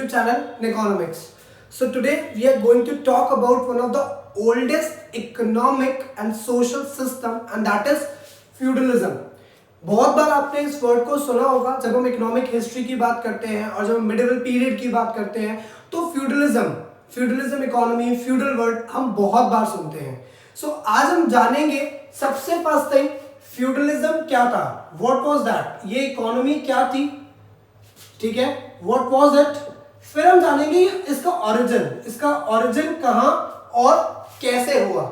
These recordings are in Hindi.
YouTube channel Neconomics. So today we are going to talk about one of the oldest economic and social system and that is feudalism. बहुत बार आपने इस वर्ड को सुना होगा जब हम इकोनॉमिक हिस्ट्री की बात करते हैं और जब हम मिडिवल पीरियड की बात करते हैं तो फ्यूडलिज्म इकोनॉमी फ्यूडल वर्ड हम बहुत बार सुनते हैं. सो आज हम जानेंगे सबसे फर्स्ट थिंग फ्यूडलिज्म क्या था, व्हाट वाज दैट, ये इकोनॉमी क्या थी, ठीक है, व्हाट वाज इट. फिर हम जानेंगे इसका ओरिजिन कहां और कैसे हुआ.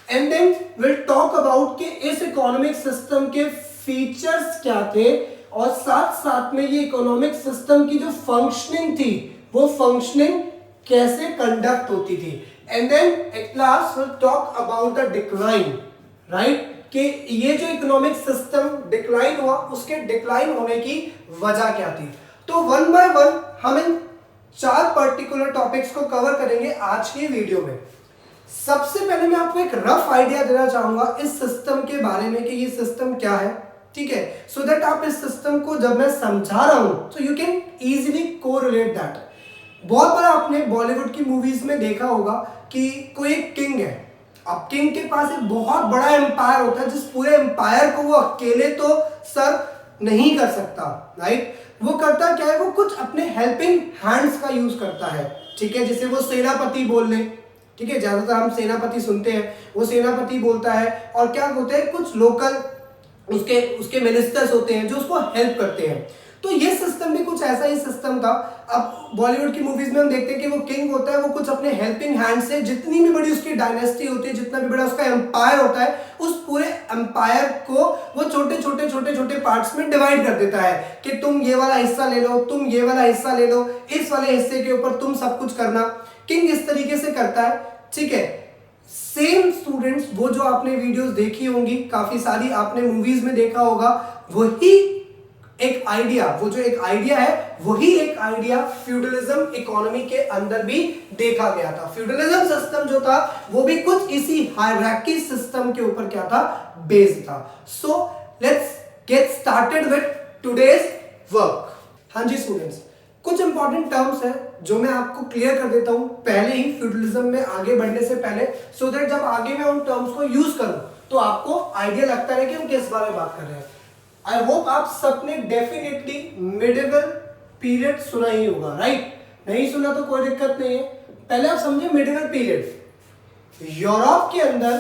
And then will talk about कि इस इकोनॉमिक सिस्टम के फीचर्स क्या थे और साथ साथ में ये इकोनॉमिक सिस्टम की जो फंक्शनिंग थी वो फंक्शनिंग कैसे कंडक्ट होती थी. And then at last will talk about the decline, right, कि ये जो इकोनॉमिक सिस्टम डिक्लाइन हुआ उसके डिक्लाइन होने की वजह क्या थी. तो वन बाय वन हम इन 4 पर्टिकुलर टॉपिक्स को कवर करेंगे आज की वीडियो में. सबसे पहले मैं आपको एक रफ आइडिया देना चाहूंगा इस सिस्टम के बारे में कि ये सिस्टम क्या है, ठीक है, सो दैट आप इस सिस्टम को जब मैं समझा रहा हूं तो you can easily correlate that. बहुत बार आपने बॉलीवुड की मूवीज में देखा होगा कि कोई एक किंग है. अब किंग के पास एक बहुत बड़ा एम्पायर होता है जिस पूरे एम्पायर को वो अकेले तो सर्व नहीं कर सकता, राइट. वो करता क्या है, वो कुछ अपने हेल्पिंग हैंड्स का यूज करता है, ठीक है, जिसे वो सेनापति बोल ले, ठीक है, ज्यादातर हम सेनापति सुनते हैं, वो सेनापति बोलता है. और क्या होते हैं, कुछ लोकल उसके मिनिस्टर्स होते हैं जो उसको हेल्प करते हैं. तो ये सिस्टम भी कुछ ऐसा ही सिस्टम था. अब बॉलीवुड की मूवीज में हम देखते हैं कि वो किंग होता है, वो कुछ अपने हेल्पिंग हैंड से जितनी भी बड़ी उसकी डायनेस्टी होती है, जितना भी बड़ा उसका एम्पायर होता है, उस पूरे एम्पायर को वो छोटे पार्ट्स में डिवाइड कर देता है कि तुम ये वाला हिस्सा ले लो, तुम ये वाला हिस्सा ले लो, इस वाले हिस्से के ऊपर तुम सब कुछ करना. किंग इस तरीके से करता है, ठीक है. सेम स्टूडेंट्स, वो जो आपने वीडियोस देखी होंगी, काफी सारी आपने मूवीज में देखा होगा, वही एक आइडिया, वो जो एक आइडिया है वही एक आइडिया फ्यूडलिज्म इकोनॉमी के अंदर भी देखा गया था. फ्यूडलिज्म सिस्टम जो था वो भी कुछ इसी हायरार्की सिस्टम के ऊपर क्या था, बेस्ड था. So let's get started with today's work. हाँ जी स्टूडेंट्स, कुछ इंपॉर्टेंट टर्म्स हैं जो मैं आपको क्लियर कर देता हूं पहले ही फ्यूडलिज्म में आगे बढ़ने से पहले, सो दैट जब आगे मैं उन टर्म्स को यूज करूं तो आपको आइडिया लगता है कि हम किस बारे में बात कर रहे हैं. आई होप आप सबने डेफिनेटली मिडिवल पीरियड सुना ही होगा, राइट. नहीं सुना तो कोई दिक्कत नहीं है. पहले आप समझिए मिडिवल पीरियड यूरोप के अंदर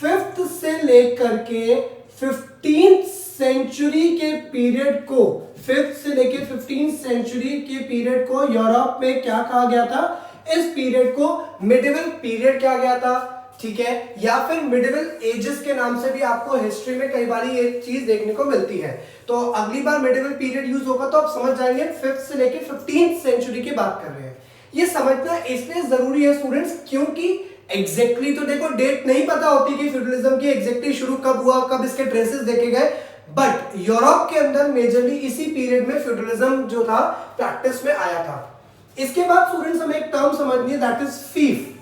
5th से लेकर के 15th सेंचुरी के पीरियड को, 5th से लेकर 15th सेंचुरी के पीरियड को यूरोप में क्या कहा गया था, इस पीरियड को मिडिवल पीरियड कहा गया था, ठीक है, या फिर मिडिवल एजेस के नाम से भी आपको हिस्ट्री में कई बार ये चीज देखने को मिलती है. तो अगली बार मिडिवल पीरियड यूज होगा तो आप समझ जाएंगे 5th से लेकर 15th सेंचुरी की बात कर रहे हैं. ये समझना इसलिए जरूरी है स्टूडेंट्स क्योंकि एग्जैक्टली तो देखो डेट नहीं पता होती कि फ्यूडलिज्म की एग्जैक्टली शुरू कब हुआ, कब इसके ट्रेसेस देखे गए, बट यूरोप के अंदर मेजरली इसी पीरियड में फ्यूडलिज्म जो था प्रैक्टिस में आया था. इसके बाद स्टूडेंट्स हमें एक टर्म समझनी है, दैट इज फीफ.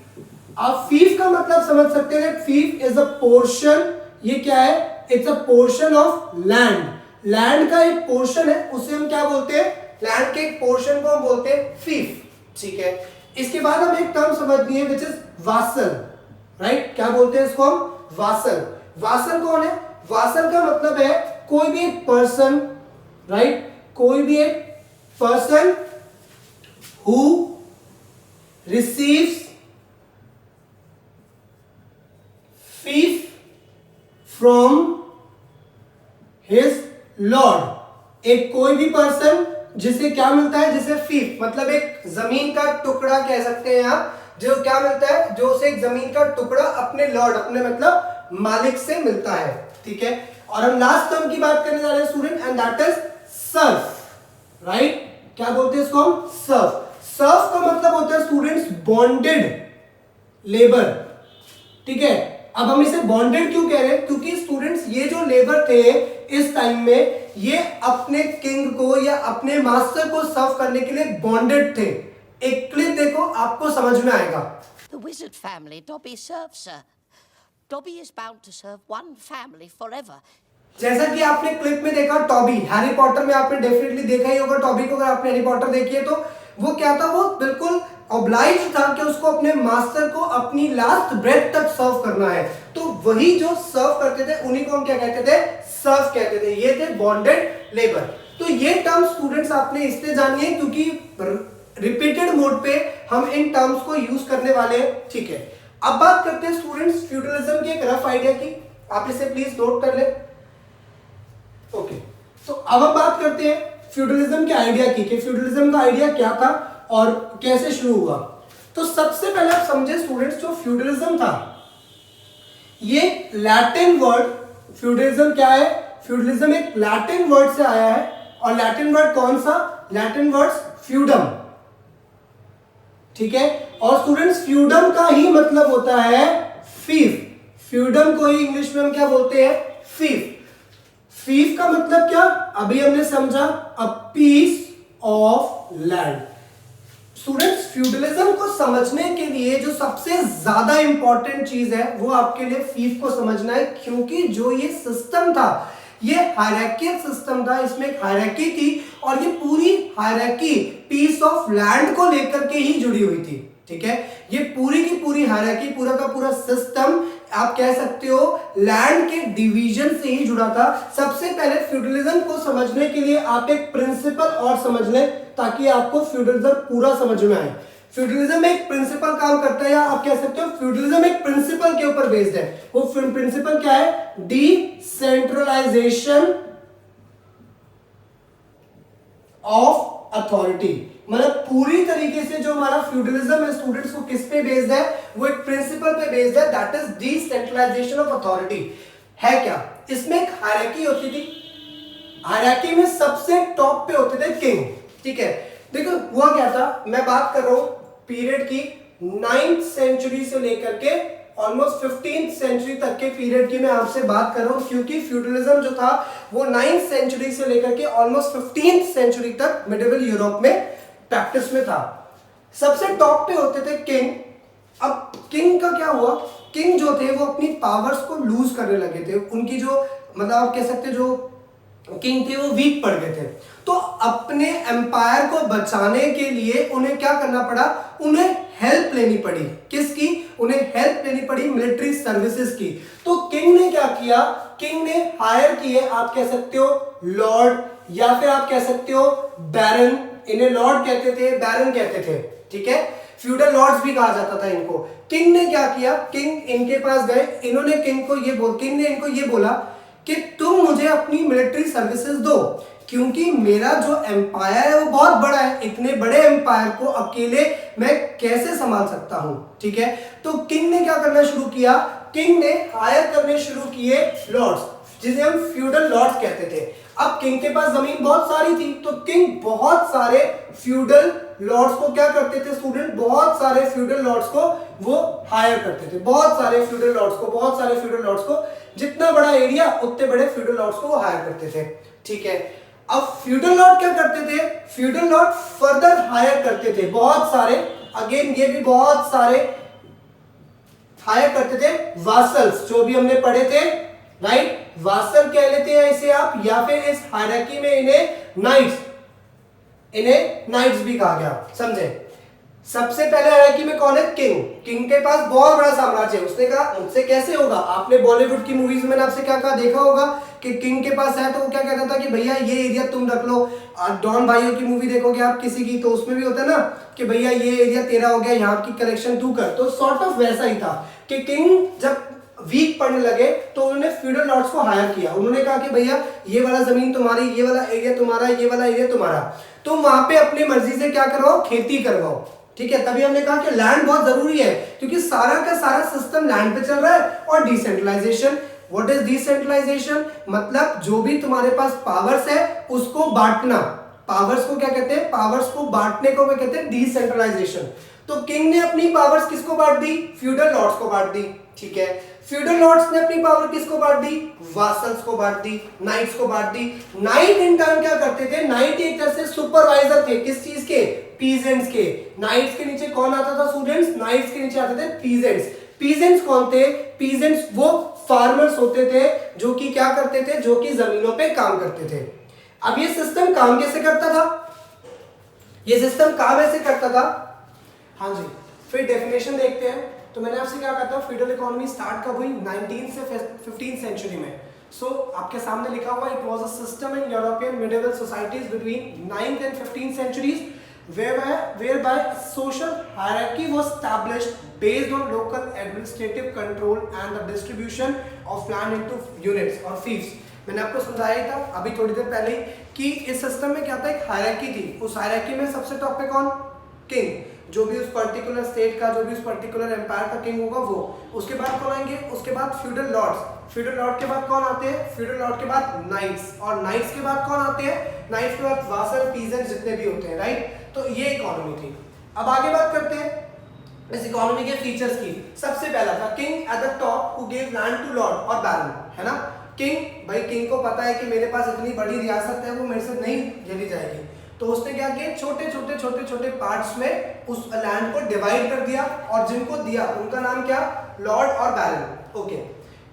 आप फीफ का मतलब समझ सकते हैं, फीफ इज अ पोर्शन, ये क्या है, it's a portion of land. Land का एक पोर्शन है, उसे हम क्या बोलते हैं, लैंड के एक पोर्शन को हम बोलते हैं फीफ, ठीक है. इसके बाद हमें एक टर्म समझनी है विच इज वासल, राइट. क्या बोलते हैं इसको हम, वासल. वासल कौन है, वासल का मतलब है कोई भी एक पर्सन, राइट, कोई भी एक person who receives fief from his lord. एक कोई भी पर्सन जिसे क्या मिलता है, जिसे फीफ मतलब एक जमीन का टुकड़ा कह सकते हैं आप, जो क्या मिलता है, जो उसे एक जमीन का टुकड़ा अपने लॉर्ड, अपने मतलब मालिक से मिलता है, ठीक है. और हम लास्ट टर्म की बात करने जा रहे हैं student and that is Surf, right. क्या बोलते हैं इसको हम, सर्फ. सर्फ का मतलब होता है स्टूडेंट्स बॉन्डेड लेबर, ठीक है. अब हम इसे बॉन्डेड क्यों कह रहे हैं, क्योंकि स्टूडेंट्स ये जो लेबर थे इस टाइम में ये अपने किंग को या अपने मास्टर को सर्व करने के लिए बॉन्डेड थे. एक क्लिप देखो आपको समझ में आएगा. The wizard family, Dobby serves, sir. Dobby is bound to serve one family forever. जैसा कि आपने क्लिप में देखा टॉबी, हैरी पॉटर में आपने डेफिनेटली देखा ही होगा टॉबी को. अगर आपने हैरी पॉटर देखी है तो वो क्या था, वो बिल्कुल ऑब्लाइज था कि उसको अपने मास्टर को अपनी लास्ट ब्रेथ तक सर्व करना है। तो वही जो सर्व करते थे उन्हीं को हम क्या कहते थे, सर्व कहते थे। ये थे बॉन्डेड लेबर। तो ये टर्म स्टूडेंट्स आपने इसलिए जानी है क्योंकि रिपीटेड मोड पे हम इन टर्म्स को यूज करने वाले हैं, ठीक है। अब बात करते हैं स्टूडेंट्स फ्यूडलिज्म की एक रफ आइडिया की, आप इसे प्लीज नोट कर ले। ओके, तो अब हम बात करते हैं फ्यूडलिज्म के आइडिया की, कि फ्यूडलिज्म का आइडिया क्या था और कैसे शुरू हुआ। तो सबसे पहले आप समझे स्टूडेंट्स, जो फ्यूडलिज्म था ये लैटिन वर्ड, फ्यूडलिज्म क्या है, फ्यूडलिज्म एक लैटिन वर्ड से आया है। और लैटिन वर्ड कौन सा, लैटिन वर्ड फ्यूडम, ठीक है। और स्टूडेंट्स फ्यूडम का ही मतलब होता है फीफ। फ्यूडम को ही इंग्लिश में हम क्या बोलते हैं, फीफ। फीफ का मतलब क्या, अभी हमने समझा, a piece of land. Students feudalism को समझने के लिए जो सबसे ज्यादा इंपॉर्टेंट चीज है वो आपके लिए फीफ को समझना है, क्योंकि जो ये सिस्टम था ये हायरार्कियल सिस्टम था, इसमें एक हायरार्की थी और ये पूरी हायरार्की पीस ऑफ लैंड को लेकर के ही जुड़ी हुई थी, ठीक है। ये पूरी की पूरी हायरार्की, पूरा का पूरा सिस्टम आप कह सकते हो लैंड के डिवीजन से ही जुड़ा था। सबसे पहले फ्यूडलिज्म को समझने के लिए आप एक प्रिंसिपल और समझ लें ताकि आपको फ्यूडलिज्म पूरा समझ में आए। फ्यूडलिज्म एक प्रिंसिपल काम करता है, या आप कह सकते हो फ्यूडलिज्म एक प्रिंसिपल के ऊपर बेस्ड है। वो प्रिंसिपल क्या है, डिसेंट्रलाइजेशन ऑफ अथॉरिटी। मतलब पूरी तरीके से जो हमारा फ्यूडलिज्म है स्टूडेंट्स को किस पे बेस्ड है, वो एक प्रिंसिपल पे बेस्ड है, that is decentralisation of authority. है क्या, इसमें एक हायरार्की होती थी, हायरार्की में सबसे टॉप पे होते थे किंग, ठीक है। देखो हुआ क्या था, मैं बात कर रहा हूं पीरियड की 9th सेंचुरी से लेकर के ऑलमोस्ट 15th सेंचुरी तक के पीरियड की मैं आपसे बात कर रहा हूं, क्योंकि फ्यूडलिज्म जो था वो 9th सेंचुरी से लेकर के ऑलमोस्ट 15th सेंचुरी तक मिडिवल यूरोप में प्रैक्टिस में था। सबसे टॉप पे होते थे किंग। अब किंग का क्या हुआ, किंग जो थे वो अपनी पावर्स को लूज करने लगे थे, उनकी जो मतलब आप कह सकते जो किंग थे वो वीक पड़ गए थे। तो अपने एम्पायर को बचाने के लिए उन्हें क्या करना पड़ा, उन्हें हेल्प लेनी पड़ी। किसकी, उन्हें हेल्प लेनी पड़ी मिलिट्री सर्विसेज की। तो किंग ने क्या किया, किंग ने हायर किए, आप कह सकते हो लॉर्ड, या फिर आप कह सकते हो बैरन। इन्हें लॉर्ड कहते थे, बैरन कहते थे, ठीक है। फ्यूडल लॉर्ड्स भी कहा जाता था इनको। किंग ने क्या किया, किंग इनके पास गए, इन्होंने किंग ने इनको ये बोला कि तुम मुझे अपनी मिलिट्री सर्विसेज दो, क्योंकि मेरा जो एम्पायर है वो बहुत बड़ा है, इतने बड़े एम्पायर को अकेले मैं कैसे संभाल सकता हूं, ठीक है। तो किंग ने क्या करना शुरू किया, किंग ने हायर करने शुरू किए लॉर्ड्स, जिसे हम फ्यूडल लॉर्ड्स कहते थे। अब किंग के पास जमीन बहुत सारी थी, तो किंग बहुत सारे फ्यूडल लॉर्ड्स को क्या करते थे स्टूडेंट, बहुत सारे फ्यूडल लॉर्ड्स को वो हायर करते थे, बहुत सारे फ्यूडल लॉर्ड्स को, जितना बड़ा एरिया उतने बड़े फ्यूडल लॉर्ड्स को वो हायर करते थे, ठीक है। अब फ्यूडल लॉर्ड क्या करते थे, फ्यूडल लॉर्ड फर्दर हायर करते थे बहुत सारे, अगेन ये भी बहुत सारे हायर करते थे वासल्स, जो भी हमने पढ़े थे, राइट। वासल कह लेते हैं इसे आप, या फिर इस हायरार्की में इन्हें नाइट्स भी कहा गया, समझे। सबसे पहले हायरार्की में कौन है, किंग। किंग के पास बहुत बड़ा साम्राज्य है, उसने कहा मुझसे कैसे होगा। आपने बॉलीवुड की मूवीज में आपसे क्या कहा, देखा होगा कि किंग के पास है तो वो क्या कहता था कि भैया ये एरिया तुम रख लो। डॉन भाइयों की मूवी देखोगे आप किसी की, तो उसमें भी होता है ना कि भैया ये एरिया तेरा हो गया, यहाँ की कलेक्शन तू कर। तो सॉर्ट ऑफ वैसा ही था कि किंग जब वीक पड़ने लगे तो उन्होंने फ्यूडल लॉर्ड्स को हायर किया। उन्होंने कहा कि भैया ये वाला जमीन तुम्हारी, ये वाला एरिया तुम्हारा, ये वाला एरिया तुम्हारा, तुम वहां पे अपनी मर्जी से क्या करवाओ, खेती करवाओ, ठीक है। तभी हमने कहा कि लैंड बहुत जरूरी है, क्योंकि सारा का सारा सिस्टम लैंड पे चल रहा है। और डिसेंट्रलाइजेशन, व्हाट इज डिसेंट्रलाइजेशन, मतलब जो भी तुम्हारे पास पावर्स है उसको बांटना। पावर्स को क्या कहते हैं, पावर्स को बांटने को क्या कहते हैं, डिसेंट्रलाइजेशन। तो किंग ने अपनी पावर्स किसको बांट दी, फ्यूडल लॉर्ड्स को बांट दी, ठीक है। फ्यूडल लॉर्ड्स ने अपनी पावर किसको बांट दी, वासल्स को बांट दी, नाइट्स को बांट दी। नाइट इन टर्न क्या करते थे, नाइट एक तरह से सुपरवाइजर थे, किस चीज के, पीजेंट्स के। नाइट्स के नीचे कौन आता था स्टूडेंट्स, नाइट्स के नीचे आते थे पीजेंट्स। पीजेंट्स कौन थे, पीजेंट्स वो फार्मर्स होते थे जो कि क्या करते थे, जो कि जमीनों पे काम करते थे। अब ये सिस्टम काम कैसे करता था, ये सिस्टम काम ऐसे करता था। हाँ जी, फिर डेफिनेशन देखते हैं। तो मैंने आपसे क्या कहा था, फ्यूडल इकोनॉमी स्टार्ट कब हुई, 19 से 15 सेंचुरी में। सो आपके सामने लिखा हुआ, it was a system in European medieval societies between 9th and 15th centuries whereby social hierarchy was established based on local administrative control and the distribution of land into units or fiefs। मैंने आपको समझाया ही था अभी थोड़ी देर पहले कि इस सिस्टम में क्या था, एक हायरार्की थी। उस हायरार्की में सबसे टॉप पे कौन, किंग, जो भी उस पर्टिकुलर स्टेट का, जो भी उस पर्टिकुलर एम्पायर का किंग होगा वो। उसके बाद कौन आएंगे, उसके बाद फ्यूडल लॉर्ड्स। फ्यूडल लॉर्ड के बाद कौन आते हैं, फ्यूडल लॉर्ड के बाद नाइट्स, और नाइट्स के बाद कौन आते हैं, नाइट्स के बाद वासल, पीजेंट्स जितने भी होते हैं, राइट। तो ये इकोनॉमी थी। अब आगे बात करते हैं इस इकोनॉमी के फीचर्स की। सबसे पहला था king at the top who give land to lord और बैरन, है ना। किंग, भाई किंग को पता है कि मेरे पास इतनी बड़ी रियासत है, वो मेरे से नहीं झेली जाएगी, तो उसने क्या किया, छोटे छोटे पार्ट्स में उस लैंड को डिवाइड कर दिया, और जिनको दिया उनका नाम क्या, लॉर्ड और बैरन। ओके,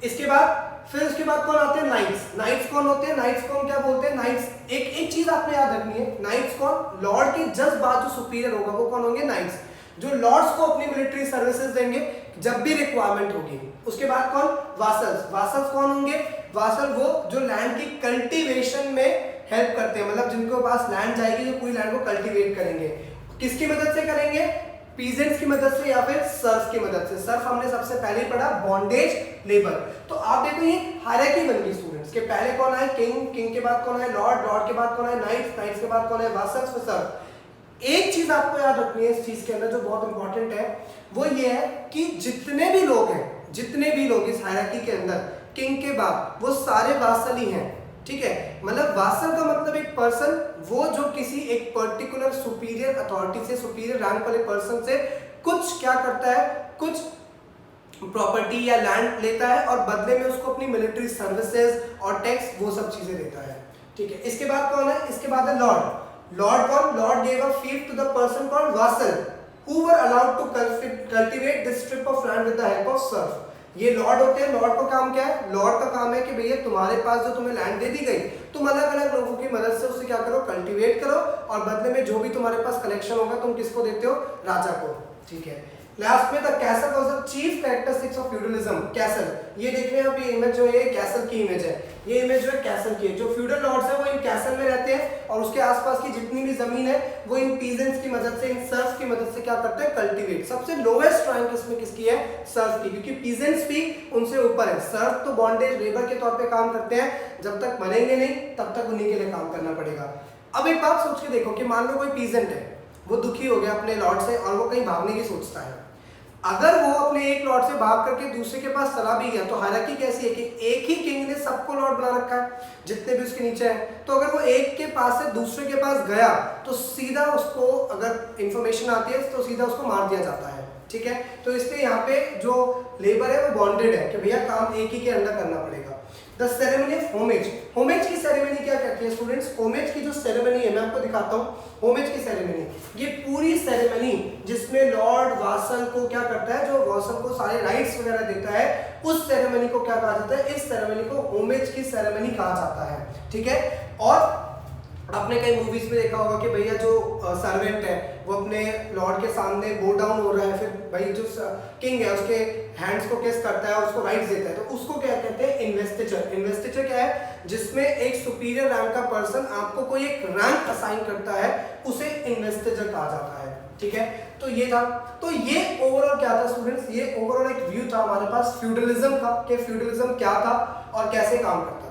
इसके बाद फिर उसके बाद कौन आते हैं, नाइट्स। नाइट्स कौन होते हैं, नाइट्स को हम क्या बोलते हैं, नाइट्स। एक चीज आपने याद रखनी है, नाइट्स कौन, लॉर्ड के जस्ट बाद जो सुपीरियर होगा वो कौन होंगे, नाइट्स, जो लॉर्ड्स को अपनी मिलिट्री सर्विसेज देंगे जब भी रिक्वायरमेंट होगी। उसके बाद कौन, वासल्स। वासल्स कौन होंगे, वासल वो जो लैंड की कल्टीवेशन में हेल्प करते हैं, मतलब जिनको पास लैंड जाएगी जो पूरी लैंड को कल्टीवेट करेंगे। किसकी मदद से करेंगे, पीजेंट्स की मदद से या फिर सर्फ की मदद से। सर्फ हमने सबसे पहले पढ़ा, बॉन्डेज लेबर। तो आप देखो ये हायरार्की बन गई स्टूडेंट्स के, पहले कौन आए, किंग, किंग के बाद कौन आए, लॉर्ड, लॉर्ड के बाद कौन आए, नाइट्स, नाइट्स के बाद कौन आए, वासल्स, फिर सर्फ। एक चीज आपको याद रखनी है इस चीज के अंदर जो बहुत इंपॉर्टेंट है, वो ये है कि जितने भी लोग हैं, जितने भी लोग इस हायरार्की के अंदर किंग के बाद, वो सारे वासल ही हैं, ठीक है। मतलब वासल का मतलब एक पर्सन, वो जो किसी एक पर्टिकुलर सुपीरियर अथॉरिटी से, सुपीरियर रैंक वाले पर्सन से कुछ क्या करता है, कुछ प्रॉपर्टी या लैंड लेता है और बदले में उसको अपनी मिलिट्री सर्विसेज और टैक्स वो सब चीजें देता है, ठीक है। इसके बाद कौन है, इसके बाद है लॉर्ड। लॉर्ड कौन, Lord gave a fief to the person called vassal who were allowed to cultivate this strip of land with the help of serf। ये लॉर्ड होते हैं। लॉर्ड का काम क्या है, लॉर्ड का काम है कि भैया तुम्हारे पास जो तुम्हें लैंड दे दी गई, तुम अलग अलग लोगों की मदद से उसे क्या करो, कल्टीवेट करो, और बदले में जो भी तुम्हारे पास कलेक्शन होगा तुम किसको देते हो, राजा को, ठीक है। लास्ट में the castle was the chief characteristics of feudalism. Castle, ये देख रहे हैं आप, ये इमेज जो है कैसल की इमेज है, ये इमेज जो है कैसल की है। जो फ्यूडल लॉर्ड्स है वो इन कैसल में रहते हैं, और उसके आसपास की जितनी भी जमीन है वो इन पीजेंट्स की मदद से, इन सर्फ्स की मदद से क्या करते हैं, कल्टीवेट। सबसे लोएस्ट रैंक इसमें किसकी है, सर्फ की, क्योंकि पीजेंट्स भी उनसे ऊपर है। सर्फ तो बॉन्डेज लेबर के तौर पे काम करते हैं, जब तक मरेंगे नहीं तब तक उन्हीं के लिए काम करना पड़ेगा। अब एक बात सोच के देखो कि मान लो कोई पीजेंट है, वो दुखी हो गया अपने लॉर्ड से और वो कहीं भागने की सोचता है। अगर वो अपने एक लॉर्ड से भाग करके दूसरे के पास चला भी गया, तो हायरार्की कैसी है कि एक ही किंग ने सबको लॉर्ड बना रखा है, जितने भी उसके नीचे हैं। तो अगर वो एक के पास से दूसरे के पास गया तो सीधा उसको, अगर इंफॉर्मेशन आती है तो सीधा उसको मार दिया जाता है, ठीक है। तो इसलिए यहाँ पे जो लेबर है वो बॉन्डेड है कि भैया काम एक ही के अंदर करना पड़ेगा। The ceremony of homage. Homage की सेरेमनी क्या कहती है स्टूडेंट्स, होमेज की जो सेरेमनी है मैं आपको दिखाता हूँ। होमेज की सेरेमनी, ये पूरी सेरेमनी जिसमें लॉर्ड वासल को क्या करता है, जो वासल को सारे राइट्स वगैरह देता है, उस सेरेमनी को क्या कहा जाता है, इस सेरेमनी को होमेज की सेरेमनी कहा जाता है, ठीक है। और आपने कई मूवीज में देखा होगा कि भैया जो सर्वेंट है वो अपने लॉर्ड के सामने बो डाउन हो रहा है, फिर भाई जो किंग है उसके हैंड्स को किस करता है, उसको राइट्स देता है, तो उसको क्या कहते हैं, इन्वेस्टिचर। इन्वेस्टिचर क्या है, जिसमें एक सुपीरियर रैंक का पर्सन आपको कोई एक रैंक असाइन करता है, उसे इन्वेस्टिचर कहा जाता है, ठीक है। तो ये था, तो ये ओवरऑल क्या था स्टूडेंट्स, ये ओवरऑल एक व्यू था हमारे पास फ्यूडलिज्म का, कि फ्यूडलिज्म क्या था और कैसे काम करता था।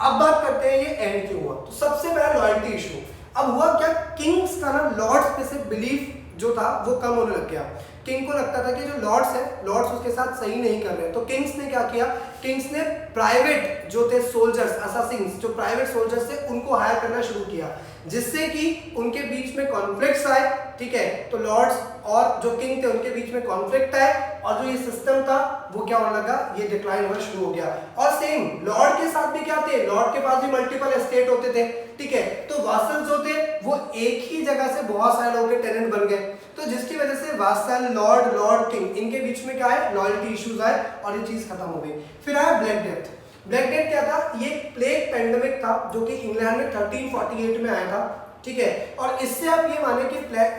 अब बात करते हैं ये एंड क्यों हुआ। तो सबसे पहला लॉयल्टी इशू। अब हुआ क्या, किंग्स का ना लॉर्ड्स पे से बिलीफ जो था वो कम होने लग गया। किंग को लगता था कि जो लॉर्ड्स है, लॉर्ड्स उसके साथ सही नहीं कर रहे, तो किंग्स ने क्या किया, किंग्स ने प्राइवेट जो थे सोल्जर्स, असासिन्स, जो प्राइवेट सोल्जर्स थे उनको हायर करना शुरू किया, जिससे कि उनके बीच में कॉन्फ्लिक्ट्स आए, ठीक है। तो लॉर्ड्स और जो किंग थे उनके बीच में कॉन्फ्लिक्ट आए, और जो ये सिस्टम था वो क्या होने लगा, ये डिक्लाइन होना शुरू हो गया। और सेम लॉर्ड के साथ भी क्या थे, लॉर्ड के पास भी मल्टीपल एस्टेट होते थे, ठीक है। तो वासल जो थे वो एक ही जगह से बहुत सारे लोगों के टेनेंट बन गए, तो जिसकी वजह से वासल, लॉर्ड, लॉर्ड, किंग, इनके बीच में क्या है, लॉयल्टी इश्यूज आए और ये चीज खत्म हो गई। फिर आया ब्लैक डेथ। ब्लैक डेथ क्या था, ये प्लेग पेंडेमिक था जो कि इंग्लैंड में 1348 में आया था, ठीक है। और इससे आप ये माने कि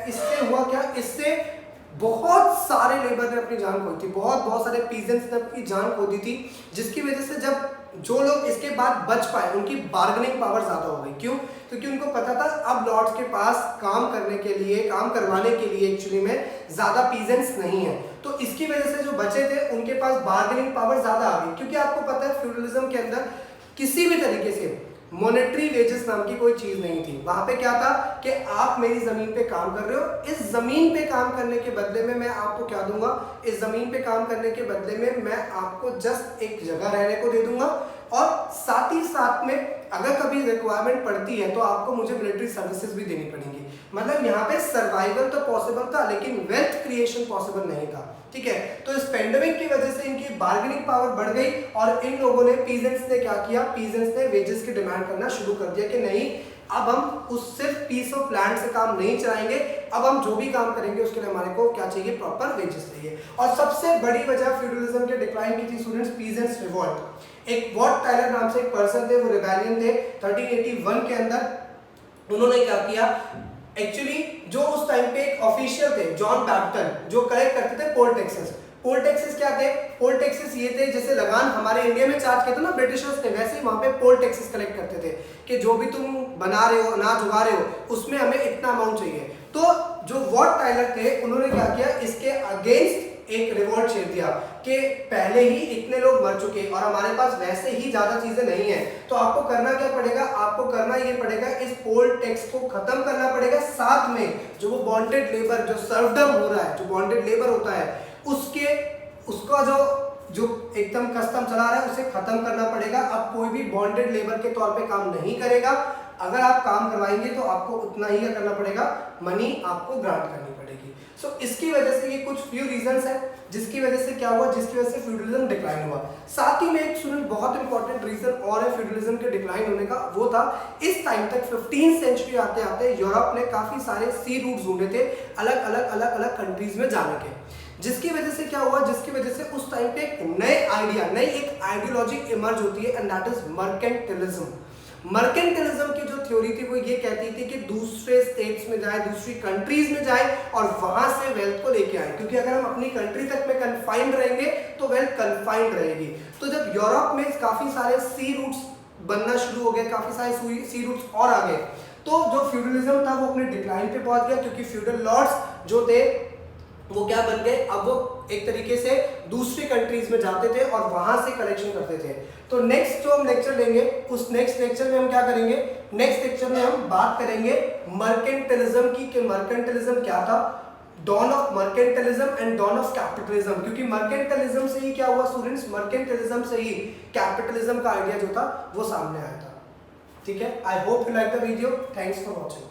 इससे हुआ क्या, इससे बहुत सारे लेबर ने अपनी जान खो दी थी, बहुत सारे पीजेंट्स ने अपनी जान खो दी थी, जिसकी वजह से जब जो लोग इसके बाद बच पाए उनकी बार्गेनिंग पावर ज्यादा हो गई। क्यों? क्योंकि उनको पता था अब लॉर्ड्स के पास काम करने के लिए, काम करवाने के लिए एक्चुअली में ज्यादा पीजेंट्स नहीं है, तो इसकी वजह से जो बचे थे उनके पास बार्गेनिंग पावर ज्यादा आ गई। क्योंकि आपको पता है फ्यूडलिज्म के अंदर किसी भी तरीके से मॉनेटरी वेजेस नाम की कोई चीज नहीं थी। वहां पे क्या था कि आप मेरी जमीन पे काम कर रहे हो, इस जमीन पे काम करने के बदले में मैं आपको क्या दूंगा, इस जमीन पे काम करने के बदले में मैं आपको जस्ट एक जगह रहने को दे दूंगा, और साथ ही साथ में अगर कभी रिक्वायरमेंट पड़ती है तो आपको मुझे मिलिट्री सर्विसेज भी देनी पड़ेंगी। मतलब यहाँ पे सर्वाइवल तो पॉसिबल था लेकिन वेल्थ क्रिएशन पॉसिबल नहीं था, ठीक है। तो इस पेंडेमिक की वजह से इनकी बार्गेनिंग पावर बढ़ गई और इन लोगों ने, पीजेंट्स ने क्या किया, पीजेंट्स ने वेजेस की डिमांड करना शुरू कर दिया कि नहीं, अब हम उस सिर्फ पीस ऑफ लैंड से काम नहीं चलाएंगे, अब हम जो भी काम करेंगे उसके लिए हमारे को क्या चाहिए, प्रॉपर वेजेस चाहिए। और सबसे बड़ी वजह फ्यूडलिज्म के डिक्लाइन की थी स्टूडेंट्स, पीजेंट्स रिवॉल्ट। एक वॉट टाइलर नाम से एक पर्सन थे, वो रिबेलियन थे 1381 के अंदर। उन्होंने क्या किया, एक्चुअली जो उस टाइम पे एक ऑफिशियल थे जॉन बैप्टन, जो कलेक्ट करते थे पोल टैक्सेस। पोल टैक्सेस क्या थे? पोल टैक्सेस ये थे, जैसे लगान हमारे इंडिया में चार्ज किया था ना ब्रिटिशर्स ने, वैसे ही वहां पे पोल टैक्सेस कलेक्ट करते थे कि जो भी तुम बना रहे हो, अनाज उगा रहे हो, उसमें हमें इतना अमाउंट चाहिए। तो जो वॉट टाइलर थे उन्होंने क्या किया, इसके अगेंस्ट एक रिवॉल्ट छेड़ दिया कि पहले ही इतने लोग मर चुके और हमारे पास वैसे ही ज्यादा चीजें नहीं है, तो आपको करना क्या पड़ेगा, आपको करना ये पड़ेगा, इस पोल टैक्स को खत्म करना पड़ेगा। साथ में जो वो बॉन्डेड लेबर, जो सर्वडम हो रहा है, जो बॉन्डेड लेबर होता है, उसका जो एकदम कस्टम चला रहा है उसे खत्म करना पड़ेगा। अब कोई भी बॉन्डेड लेबर के तौर पे काम नहीं करेगा, अगर आप काम करवाएंगे तो आपको उतना ही करना पड़ेगा, मनी आपको ग्रांट करनी पड़ेगी। सो इसकी वजह से ये कुछ फ्यू रीजंस है जिसकी वजह से क्या हुआ, जिसकी वजह से फ्यूडलिज्म डिक्लाइन हुआ। साथ ही में एक स्टूडेंट बहुत इंपॉर्टेंट रीजन और है फ्यूडलिज्म के डिक्लाइन होने का, वो था इस टाइम तक 15th सेंचुरी आते आते यूरोप ने काफी सारे सी रूट ढूंढे थे अलग अलग कंट्रीज में जाने के, जिसकी वजह से क्या हुआ, जिसकी वजह से उस टाइम पे एक नए आइडिया, नई एक आइडियोलॉजी इमर्ज होती है, and that is mercantilism. Mercantilism की जो थ्योरी थी वो ये कहती थी कि दूसरे स्टेट्स में जाए, दूसरी कंट्रीज में जाए और वहां से वेल्थ को लेके आए, क्योंकि अगर हम अपनी कंट्री तक में कन्फाइंड रहेंगे तो वेल्थ कन्फाइंड रहेगी। तो जब यूरोप में काफी सारे सी रूट्स बनना शुरू हो गए, काफी सारे सी रूट्स और आ गए, तो जो फ्यूडलिज्म था वो अपने डिक्लाइन पे पहुंच गया, क्योंकि फ्यूडल लॉर्ड्स जो थे वो क्या बन गए, अब वो एक तरीके से दूसरी कंट्रीज में जाते थे और वहां से कलेक्शन करते थे। तो नेक्स्ट जो हम लेक्चर लेंगे, उस नेक्स्ट लेक्चर में हम क्या करेंगे, नेक्स्ट लेक्चर में हम बात करेंगे मर्केंटिलिज्म की, कि मर्केंटिलिज्म क्या था, dawn of mercantilism and dawn of capitalism. क्योंकि मर्केंटिलिज्म से ही क्या हुआ स्टूडेंट्स, मर्केंटिलिज्म से ही कैपिटलिज्म का आइडिया जो था वो सामने आया था। ठीक है, I hope you like the video, thanks for watching.